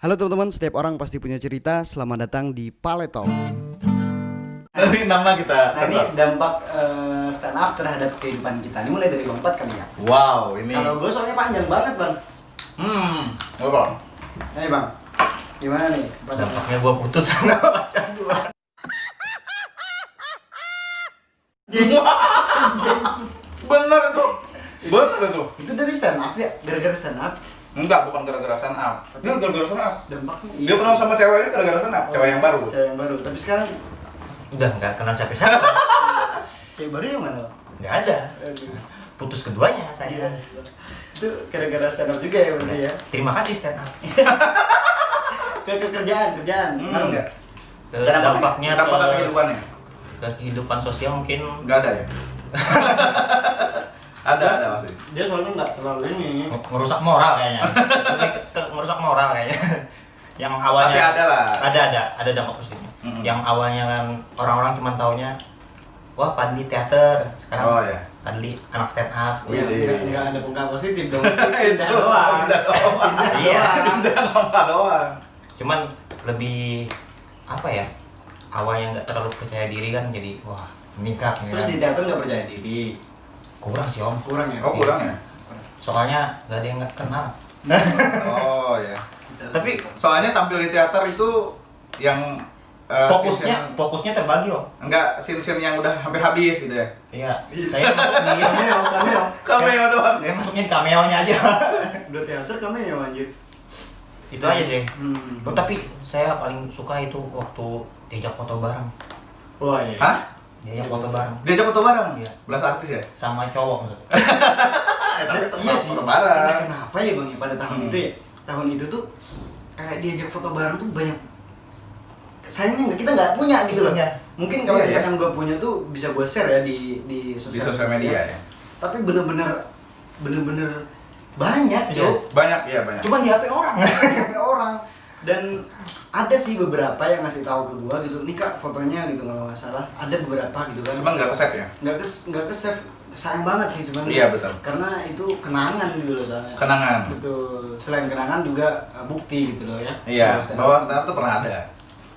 Halo teman-teman, setiap orang pasti punya cerita. Selamat datang di Paleto. Ini nama kita. Nah ini dampak stand up terhadap kehidupan kita. Ini mulai dari Bang Pat kali ya. Wow, ini. Kalau gue soalnya panjang banget Bang. Apa? Nih Bang, gimana nih? Dampaknya gua putus sama pacar gua. Bener itu. Bener itu. Itu dari stand up ya? Gara-gara stand up? Enggak, bukan gara-gara stand up. Dia gara-gara stand up. Dampaknya Dia kenal sama ceweknya gara-gara stand up. Cewek yang baru. Cewek yang baru, tapi sekarang Udah nggak kenal siapa-siapa. cewek baru yang mana? Nggak ada. Aduh. Putus keduanya saya. Itu gara-gara stand up juga ya berarti ya? Terima kasih stand up. Ke kerjaan, ngaruh nggak? Dampaknya Dampak ke kehidupannya? ke kehidupan sosial mungkin Enggak ada ya? ada maksudnya. Dia soalnya nggak terlalu ini. ngerusak moral kayaknya. Lebih ke ngerusak moral kayaknya. Yang awalnya Pasti ada lah. Ada dampak positifnya. Yang awalnya kan orang-orang cuma taunya wah Padli teater, sekarang Oh ya. Padli anak stand up. Wih, Nggak ada pengkap positif dong. Itu Pindah doang. Iya. Udah nama doang. Cuman lebih apa ya? Awalnya nggak terlalu percaya diri kan jadi wah meningkat ini Terus kan. di teater nggak percaya diri. Kurang sih om. Kurang ya? Oh, kurang ya? Soalnya nggak ada yang nggak kenal. Oh ya. Tapi Soalnya tampil di teater itu yang fokusnya terbagi om. enggak scene-scene yang udah hampir habis gitu ya. Iya. Saya masuk di Cameo. Cameo doang. Saya masuknya di cameo-nya aja. Udah teater cameo anjir. Itu aja sih. Hmm. Oh, tapi saya paling suka itu waktu diajak foto bareng. Wah iya. Hah? Diajak foto bareng Diajak foto bareng? Iya. Belas artis ya? sama cowok maksudnya. Tapi tetap Iya sih. foto Nah, bareng. kenapa ya bang ya pada tahun itu ya? Tahun itu tuh kayak diajak foto bareng tuh banyak. Sayangnya kita nggak punya gitu loh. Iya. Mungkin kalau Iya, misalkan gue punya tuh bisa gue share ya di Di sosial media ya. Tapi bener-bener banyak Iya. Cok. Banyak ya, banyak. Cuman di HP orang. Sampai orang. Dan ada sih beberapa yang ngasih tahu ke gua gitu, nih kak fotonya gitu kalau nggak salah. Ada beberapa gitu kan. Cuman nggak ke-save ya? Nggak ke save. Sayang banget sih sebenarnya. Iya, betul. Karena itu kenangan gitu loh soalnya. Kenangan. Betul. Selain kenangan juga bukti gitu loh ya. Iya, Kalau stand up. bahwa stand up tuh pernah ada.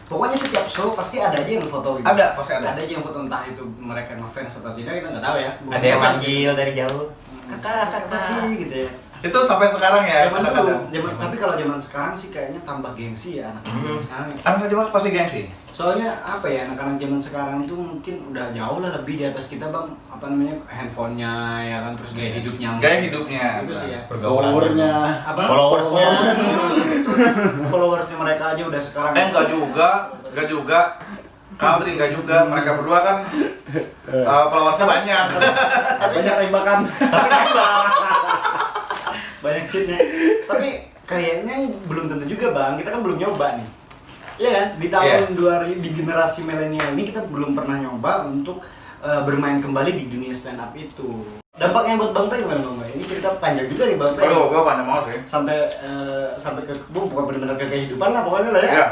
Pokoknya setiap show pasti ada aja yang foto gitu. Ada, pasti ada. Ada aja yang foto, entah itu mereka ngefans atau tidak kita nggak tahu ya. Ada yang Ngefans. manggil dari jauh. Kakak. Gitu ya. Itu sampai sekarang ya. Zaman dulu, kadang-kadang. tapi kalau zaman sekarang sih kayaknya tambah gengsi ya anak-anak sekarang. Anak zaman pasti gengsi. Soalnya apa ya, anak-anak zaman sekarang itu mungkin udah jauh lah lebih di atas kita bang, apa namanya, handphonenya ya kan, terus gaya hidupnya. Gaya hidupnya. Itu sih ya. Pergaulan. Followernya, apa? Followersnya. Followersnya mereka aja udah sekarang. Enggak juga. Kaldri enggak juga. Mereka berdua kan followersnya banyak. Banyak tembakan. Tapi nembak. Banyak cheatnya. Tapi kayaknya belum tentu juga bang, kita kan belum nyoba nih. Iya kan? Di tahun 2000, di generasi milenial ini kita belum pernah nyoba untuk bermain kembali di dunia stand up itu. Dampaknya buat Bang Pai gimana Bang Pai? Ini cerita panjang juga nih Bang Pai. Aduh, gua panjang banget sih. Sampai ke bukan benar-benar ke kehidupan lah pokoknya lah ya. Iya.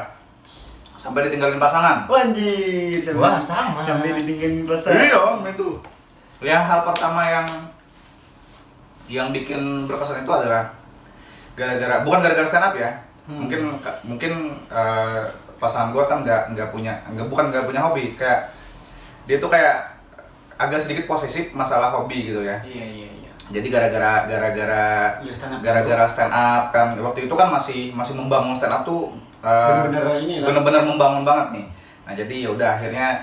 Sampai ditinggalin pasangan. Wah, anjir, Wah, sama. Sampai ditinggalin pasangan. Iya, itu. Yang hal pertama yang bikin berkesan itu adalah bukan gara-gara stand up ya. Mungkin pasangan gua kan nggak punya hobi. Kayak dia tuh kayak agak sedikit posesif masalah hobi gitu ya. Iya. Jadi gara-gara Iya, stand up. stand up kan waktu itu kan masih membangun stand up tuh Bener-bener ini lah. bener-bener membangun banget nih. Nah jadi ya udah akhirnya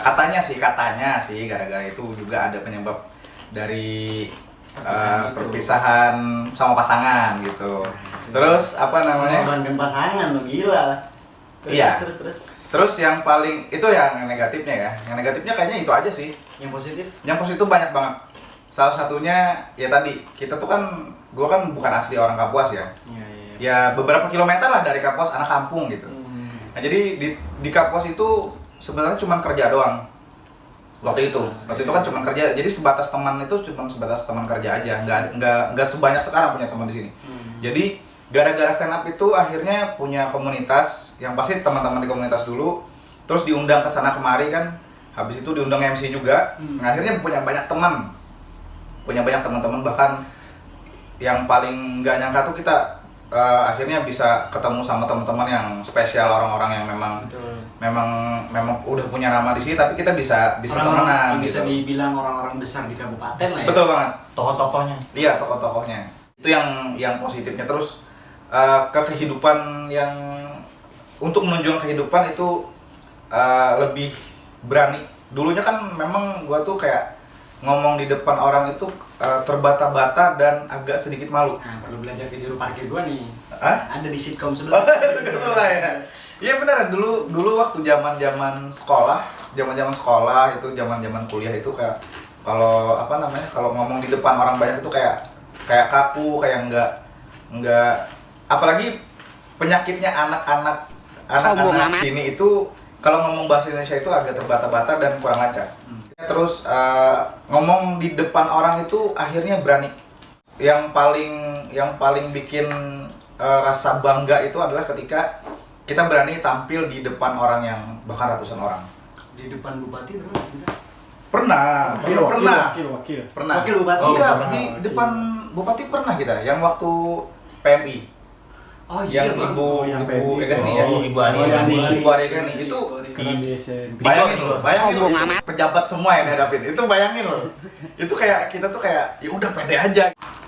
katanya sih gara-gara itu juga ada penyebab dari perpisahan sama pasangan gitu. Terus apa namanya? Mengorbankan pasangan lo gila. Iya. Terus Yang paling itu yang negatifnya ya. Yang negatifnya kayaknya itu aja sih. yang positif. Yang positif banyak banget. Salah satunya ya tadi kita tuh gua kan bukan asli orang Kapuas ya. Iya. Ya beberapa kilometer lah dari Kapuas, anak kampung gitu. Nah jadi di Kapuas itu sebenarnya cuma kerja doang. Waktu itu kan cuma kerja. Jadi sebatas teman kerja aja. Nggak sebanyak sekarang punya teman di sini. Jadi gara-gara stand up itu akhirnya punya komunitas. Yang pasti teman-teman di komunitas dulu. Terus diundang ke sana kemari kan. Habis itu diundang MC juga. Nah, akhirnya punya banyak teman. Punya banyak teman-teman, bahkan yang paling nggak nyangka tuh kita akhirnya bisa ketemu sama teman-teman yang spesial, orang-orang yang memang Betul. memang udah punya nama di sini, tapi kita bisa temenan Orang-orang bisa gitu. dibilang orang-orang besar di kabupaten lah ya. Betul banget. Tokoh-tokohnya. Iya, tokoh-tokohnya. Itu yang positifnya. Terus ke kehidupan yang untuk menunjukkan kehidupan itu lebih berani. Dulunya kan memang gua tuh kayak ngomong di depan orang itu terbata-bata dan agak sedikit malu. Nah, perlu belajar ke juru parkir gua nih. Hah? Ada di sitcom sebelah. Salah ya. Iya benar, dulu waktu zaman sekolah itu zaman kuliah itu kayak kalau kalau ngomong di depan orang banyak itu kayak kaku, kayak nggak apalagi penyakitnya anak-anak sini itu kalau ngomong bahasa Indonesia itu agak terbata-bata dan kurang lancar. Terus ngomong di depan orang itu akhirnya berani. Yang paling bikin rasa bangga itu adalah ketika kita berani tampil di depan orang yang bahkan ratusan orang. Di depan bupati pernah kita? Pernah. Wakil. Pernah. Wakil bupati. Oh, iya, pernah. di depan bupati pernah kita. Yang waktu PMI. Oh iya, Yang Bang. ibu yang Egani ya. Ibu Ani. Ibu Egani itu bayangin loh, itu pejabat semua yang dihadapin. Itu bayangin loh. Itu kayak kita tuh kayak ya udah pede aja.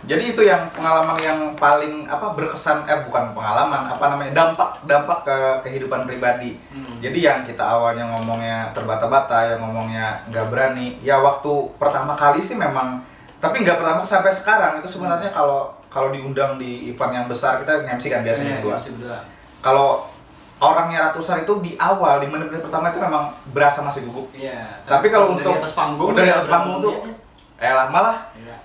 Jadi itu yang pengalaman yang paling berkesan, bukan pengalaman, dampak ke kehidupan pribadi. Jadi yang kita awalnya ngomongnya terbata-bata, yang ngomongnya nggak berani. Ya waktu pertama kali sih memang, tapi nggak pertama sampai sekarang itu sebenarnya kalau diundang di event yang besar kita MC kan biasanya berdua. Kalau orangnya ratusan itu di awal di menit-menit pertama itu memang berasa masih gugup. Iya. Tapi kalau udah untuk di atas panggung, udah di atas panggung tuh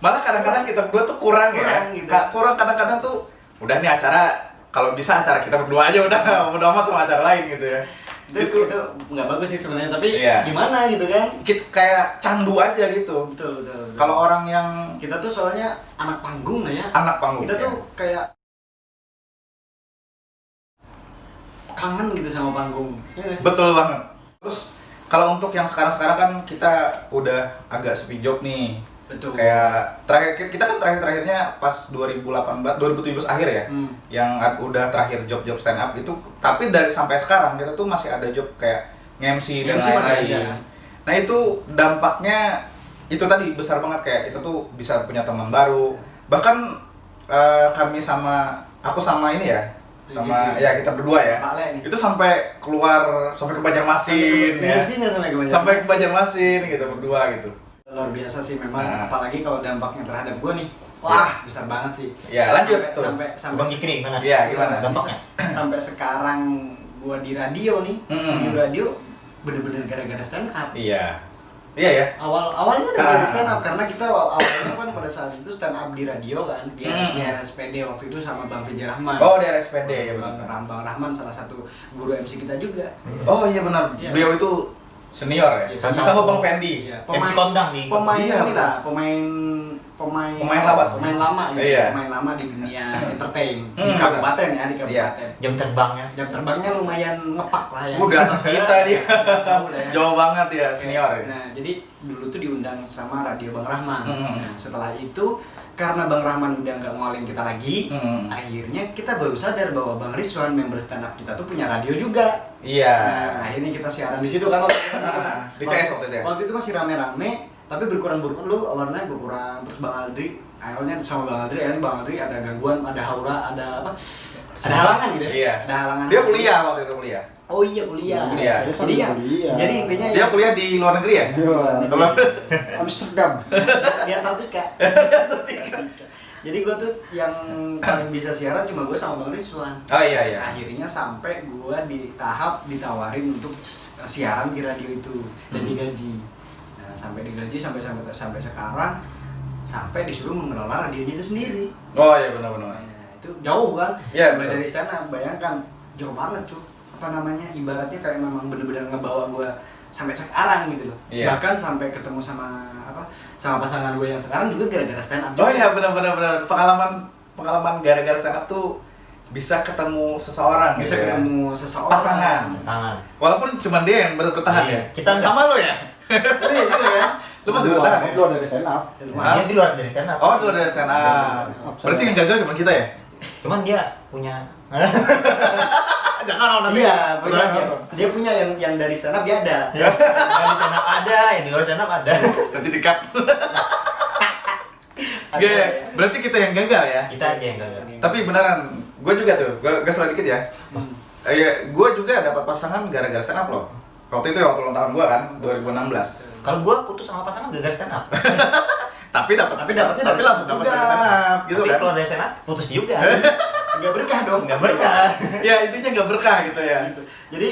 malah kadang-kadang kita berdua tuh kurang ya. Gitu. Kurang kadang-kadang tuh udah nih acara, kalau bisa acara kita berdua aja udah amat sama acara lain gitu ya. Itu nggak bagus sih sebenarnya, tapi Iya. gimana gitu kan? Kita kayak candu aja gitu. Betul. Kalau orang yang kita tuh soalnya anak panggung lah ya. anak panggung Kita ya. tuh kayak kangen gitu sama panggung. Ya nggak sih? Betul banget. Terus kalau untuk yang sekarang kan kita udah agak sepi job nih. Betul. Kayak kita kan terakhirnya pas 2017 akhir ya. Yang udah terakhir job stand up itu, tapi dari sampai sekarang kita tuh masih ada job kayak MC dan MC masih lain-lain. ada. Nah, itu dampaknya itu tadi besar banget, kayak kita tuh bisa punya teman baru. Bahkan aku sama ini ya, sama ya kita berdua ya. Pak Le nih. Itu sampai ke Banjarmasin ya. MC-nya Sampai ke Banjarmasin gitu berdua gitu. Luar biasa sih memang, Nah. apalagi kalau dampaknya terhadap gue nih. Wah, besar banget sih. Ya, lanjut tuh. Sampai Bang Jikri mana? Iya, gimana? Dampaknya? Sampai sekarang gua di radio nih, studio radio bener-bener gara-gara stand up. Iya. Iya ya. Awalnya udah dari stand up, karena kita awalnya kan pada saat itu stand up di radio kan, di RSPD waktu itu sama Bang Fija Rahman. Oh, di RSPD ya benar. Bang Rahman salah satu guru MC kita juga. Oh iya benar. Iya. Beliau itu senior ya. Iya, Sama Bang Fendi. Iya, MC kondang nih. pemain Iya, ini lah, pemain labas. pemain lama gitu, Iya. pemain lama di dunia entertain di Hmm, kabupaten ya, di Iya. kabupaten. Jam terbangnya. Jam terbangnya lumayan ngepak lah ya. Udah atas kita dia. Tahu lah ya. Jauh banget ya, senior ya. Nah, jadi dulu tuh diundang sama Radio Bang Rahman. Hmm. Nah, setelah itu karena Bang Rahman udah nggak ngolin kita lagi, akhirnya kita baru sadar bahwa Bang Rizwan, member stand up kita tuh punya radio juga. Iya. Nah, akhirnya kita siaran di situ kan waktu itu. Di CS waktu itu ya? Waktu itu masih rame-rame, tapi berkurang lu awalnya berkurang. Terus Bang Aldri, awalnya sama Bang Aldri, akhirnya Bang Aldri ada gangguan, ada haura, ada apa? Ada halangan gitu ya? Iya. Ada halangan. Dia kuliah waktu itu kuliah. Oh iya, kuliah. Kuliah. Jadi ya, jadi intinya Dia kuliah di luar negeri ya? Amsterdam. Di Antartika. Jadi gue tuh yang paling bisa siaran cuma gue sama Bang Rizwan. Oh iya iya. Akhirnya sampai gue di tahap ditawarin untuk siaran di radio itu dan digaji. Nah, sampai digaji sampai sekarang, sampai disuruh mengelola radionya itu sendiri. Oh iya benar-benar. Nah, itu jauh kan? Iya, Mulai betul. dari stand up, bayangkan jauh banget cuy. Apa namanya? Ibaratnya kayak memang bener-bener ngebawa gue sampai sekarang gitu loh. Iya. Bahkan sampai ketemu sama pasangan gue yang sekarang juga gara-gara stand up. Oh iya benar-benar. Pengalaman gara-gara stand up tuh bisa ketemu seseorang Bisa gitu ya. ketemu seseorang. Pasangan. Pasangan. Walaupun cuma dia yang bertahan Iya. ya. Kita enggak. Sama lo ya? Oh iya gitu ya. Lu masih bertahan ya? Keluar dari stand up. Dia di luar dari stand up. Oh, dulu dari stand up. Berarti yang gagal cuma kita ya? Cuman dia punya Jangan nanti. Iya, punya Jangan. dia punya yang dari stand up dia ada. ya, yang di stand up ada, yang di luar stand up ada. Nanti di-cut. Ada, Iya, berarti kita yang gagal ya. Kita aja yang gagal. Tapi beneran, gue juga tuh, gue salah dikit ya. Gue juga dapat pasangan gara-gara stand up loh. Waktu itu waktu ulang tahun gue kan, 2016. Kalau gua putus sama pasangan gagal stand up. Tapi dapatnya dari langsung stand up dapat dari juga. stand up gitu Tapi kan. kalau dari stand up putus juga. Enggak berkah dong. Nggak berkah. Ya intinya nggak berkah gitu ya. Gitu. Jadi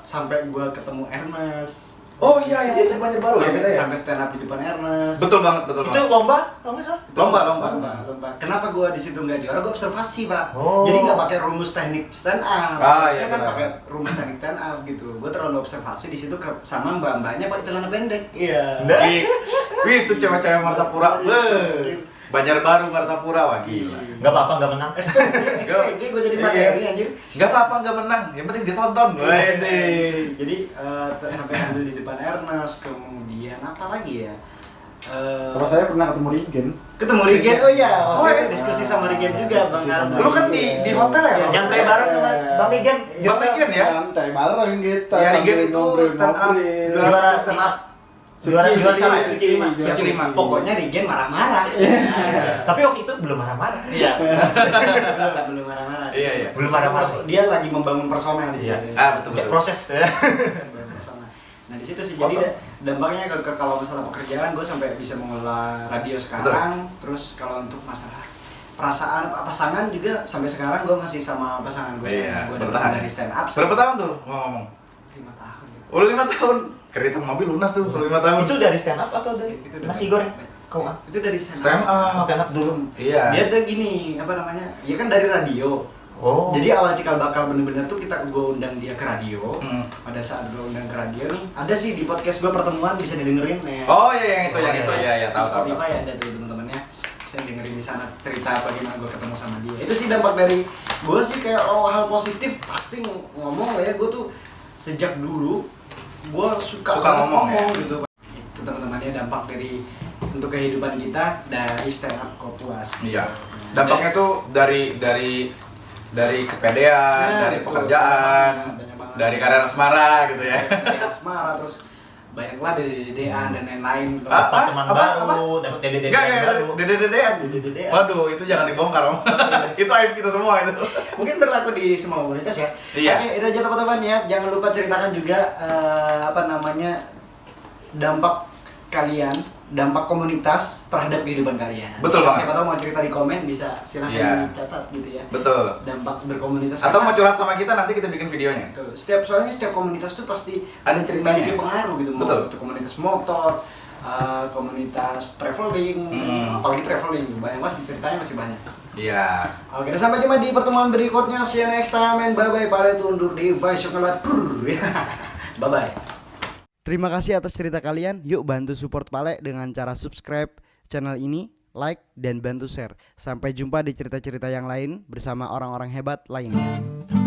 sampai gua ketemu Ernest. Oh iya, yang itu banyak baru ya sampai, kita ya. sampai stand up di depan Ernest. Betul banget. Itu lomba, kalau nggak salah. Lomba. Kenapa gua di situ nggak juara? Gua observasi, Pak. Oh. Jadi nggak pakai rumus teknik stand up. Iya, Saya kan benar. pakai rumus teknik stand up gitu. Gua terlalu observasi di situ sama mbak-mbaknya pakai celana pendek. Iya. Nggak. Wih, itu cewek-cewek Martapura. Banjarbaru Martapura, wah gila. Nggak apa-apa, nggak menang. SPG gua jadi materi anjir. Nggak apa-apa, nggak menang. Yang penting ditonton. Wede. Jadi sampai ambil di depan Ernest, kemudian apa lagi ya? Kalau saya pernah ketemu Regen. Ketemu Regen, oh iya, Oh, waktu iya. itu diskusi sama Regen juga, Bang Diskusi sama Arno. Lu kan di hotel ya? Yang kayak bareng sama Bang Regen. Bang Regen ya? Santai bareng kita. Ya, Regen sambil itu ngobrol-ngobrol. stand up. Juara stand up. Juara Suci, sama Suci, Suci lima. Suci. Suci lima. Pokoknya Regen marah-marah. Tapi waktu itu belum marah-marah. Iya. Belum marah-marah. Iya, iya. Belum marah-marah. Dia lagi membangun personel di Iya. situ. Betul. Proses ya. Membangun personel. Nah di situ sih jadi dampaknya kalau masalah pekerjaan gue sampai bisa mengelola radio sekarang. Terus kalau untuk masalah perasaan pasangan juga sampai sekarang gue masih sama pasangan gue. Iya, Gue bertahan. dari stand up. Berapa tahun tuh ngomong? 5 tahun. Oh, 5 tahun. Kredit mobil lunas tuh kalau 5 tahun. Itu dari stand up atau dari Itu nasi goreng? Kau ah? Itu dari stand up. Stand up. Oh, stand up dulu. Iya. Dia tuh gini, apa namanya? Ya kan dari radio. Oh. Jadi awal cikal bakal bener-bener tuh gue undang dia ke radio. Hmm. Pada saat gue undang ke radio nih, ada sih di podcast gue pertemuan bisa didengerin ya. Oh iya yang itu Oh, yang iya. itu ya Di tahu tahu. Spotify ada tuh teman-temannya. Bisa dengerin di sana cerita bagaimana gue ketemu sama dia. Itu sih dampak dari gue sih kayak hal positif pasti ngomong lah ya. Gue tuh sejak dulu gue suka ngomong ya? gitu. Itu teman-temannya dampak dari untuk kehidupan kita dari stand up Kopuas. Iya. Dampaknya tuh dari kepedean, Nah, dari betul. pekerjaan, Banyak banget. dari karir asmara gitu ya. Dari asmara terus banyak lah dari dedean dan lain-lain. Dapat teman apa? baru, dapat dede Enggak baru. dede-dedean. Dede-dedean. Waduh, itu jangan dibongkar, Om. Itu aib kita semua itu. Mungkin berlaku di semua komunitas ya. Iya. Oke, itu aja teman-teman ya. Jangan lupa ceritakan juga dampak kalian, dampak komunitas terhadap kehidupan kalian. Betul banget. Siapa tahu mau cerita di komen bisa silahkan Iya. dicatat gitu ya. Betul. Dampak berkomunitas. Atau mau Karena- curhat sama kita nanti kita bikin videonya. Betul. Soalnya setiap komunitas tuh pasti Ada ceritanya. memiliki pengaruh gitu. Mau Betul. itu komunitas motor, komunitas traveling, apalagi traveling banyak banget ceritanya masih banyak. Iya. Oke, sampai jumpa di pertemuan berikutnya. See you next time and bye bye. Pale undur di Bye Coklat. Bye bye. Terima kasih atas cerita kalian. Yuk bantu support Pale dengan cara subscribe channel ini, like dan bantu share. Sampai jumpa di cerita-cerita yang lain bersama orang-orang hebat lainnya.